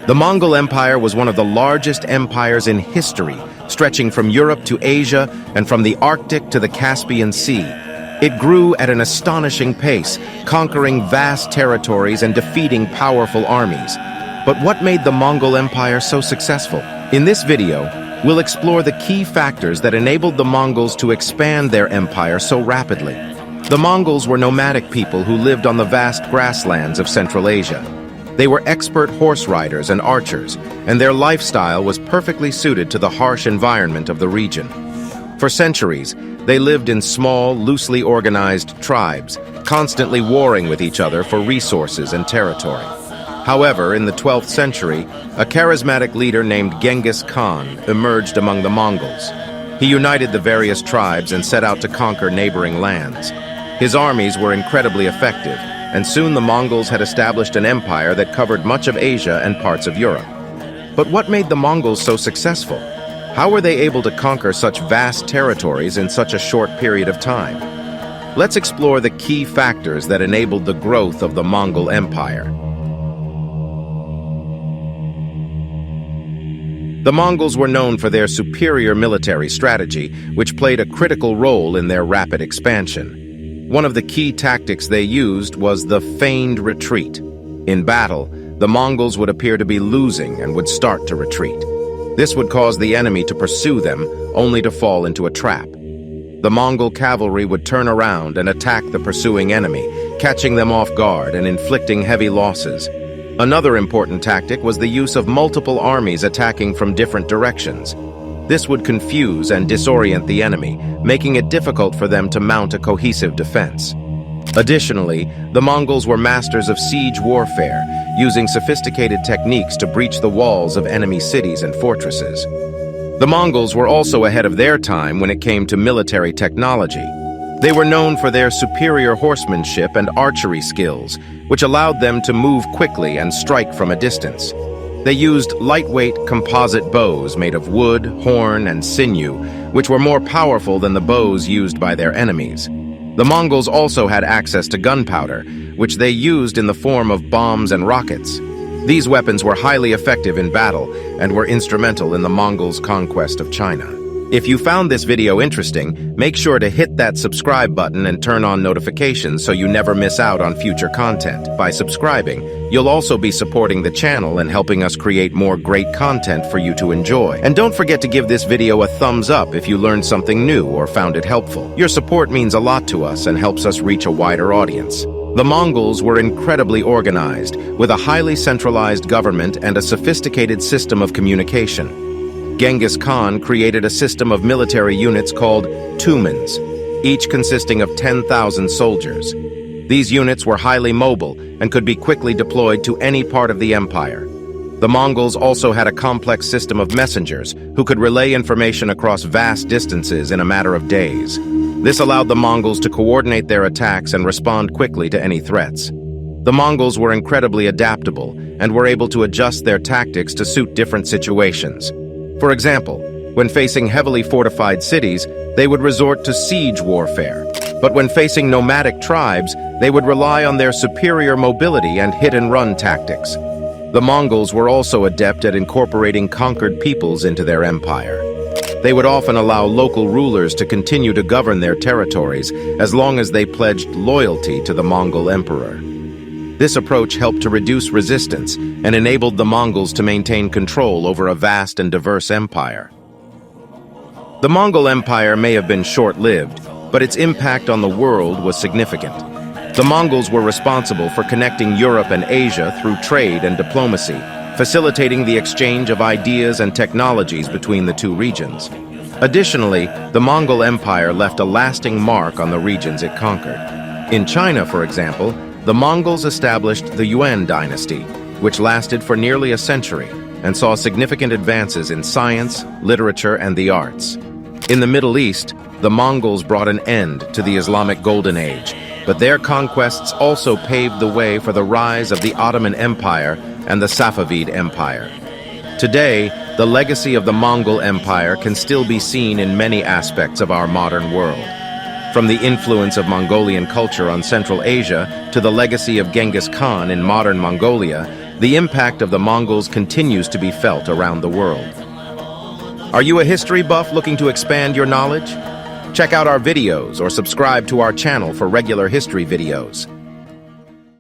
The Mongol Empire was one of the largest empires in history, stretching from Europe to Asia and from the Arctic to the Caspian Sea. It grew at an astonishing pace, conquering vast territories and defeating powerful armies. But what made the Mongol Empire so successful? In this video, we'll explore the key factors that enabled the Mongols to expand their empire so rapidly. The Mongols were nomadic people who lived on the vast grasslands of Central Asia. They were expert horse riders and archers, and their lifestyle was perfectly suited to the harsh environment of the region. For centuries, they lived in small, loosely organized tribes, constantly warring with each other for resources and territory. However, in the 12th century, a charismatic leader named Genghis Khan emerged among the Mongols. He united the various tribes and set out to conquer neighboring lands. His armies were incredibly effective, and soon the Mongols had established an empire that covered much of Asia and parts of Europe. But what made the Mongols so successful? How were they able to conquer such vast territories in such a short period of time? Let's explore the key factors that enabled the growth of the Mongol Empire. The Mongols were known for their superior military strategy, which played a critical role in their rapid expansion. One of the key tactics they used was the feigned retreat. In battle, the Mongols would appear to be losing and would start to retreat. This would cause the enemy to pursue them, only to fall into a trap. The Mongol cavalry would turn around and attack the pursuing enemy, catching them off guard and inflicting heavy losses. Another important tactic was the use of multiple armies attacking from different directions. This would confuse and disorient the enemy, making it difficult for them to mount a cohesive defense. Additionally, the Mongols were masters of siege warfare, using sophisticated techniques to breach the walls of enemy cities and fortresses. The Mongols were also ahead of their time when it came to military technology. They were known for their superior horsemanship and archery skills, which allowed them to move quickly and strike from a distance. They used lightweight composite bows made of wood, horn, and sinew, which were more powerful than the bows used by their enemies. The Mongols also had access to gunpowder, which they used in the form of bombs and rockets. These weapons were highly effective in battle and were instrumental in the Mongols' conquest of China. If you found this video interesting, make sure to hit that subscribe button and turn on notifications so you never miss out on future content. By subscribing, you'll also be supporting the channel and helping us create more great content for you to enjoy. And don't forget to give this video a thumbs up if you learned something new or found it helpful. Your support means a lot to us and helps us reach a wider audience. The Mongols were incredibly organized, with a highly centralized government and a sophisticated system of communication. Genghis Khan created a system of military units called tumans, each consisting of 10,000 soldiers. These units were highly mobile and could be quickly deployed to any part of the empire. The Mongols also had a complex system of messengers who could relay information across vast distances in a matter of days. This allowed the Mongols to coordinate their attacks and respond quickly to any threats. The Mongols were incredibly adaptable and were able to adjust their tactics to suit different situations. For example, when facing heavily fortified cities, they would resort to siege warfare. But when facing nomadic tribes, they would rely on their superior mobility and hit-and-run tactics. The Mongols were also adept at incorporating conquered peoples into their empire. They would often allow local rulers to continue to govern their territories as long as they pledged loyalty to the Mongol emperor. This approach helped to reduce resistance and enabled the Mongols to maintain control over a vast and diverse empire. The Mongol Empire may have been short-lived, but its impact on the world was significant. The Mongols were responsible for connecting Europe and Asia through trade and diplomacy, facilitating the exchange of ideas and technologies between the two regions. Additionally, the Mongol Empire left a lasting mark on the regions it conquered. In China, for example, the Mongols established the Yuan dynasty, which lasted for nearly a century and saw significant advances in science, literature, and the arts. In the Middle East, the Mongols brought an end to the Islamic Golden Age, but their conquests also paved the way for the rise of the Ottoman Empire and the Safavid Empire. Today, the legacy of the Mongol Empire can still be seen in many aspects of our modern world. From the influence of Mongolian culture on Central Asia to the legacy of Genghis Khan in modern Mongolia, the impact of the Mongols continues to be felt around the world. Are you a history buff looking to expand your knowledge? Check out our videos or subscribe to our channel for regular history videos.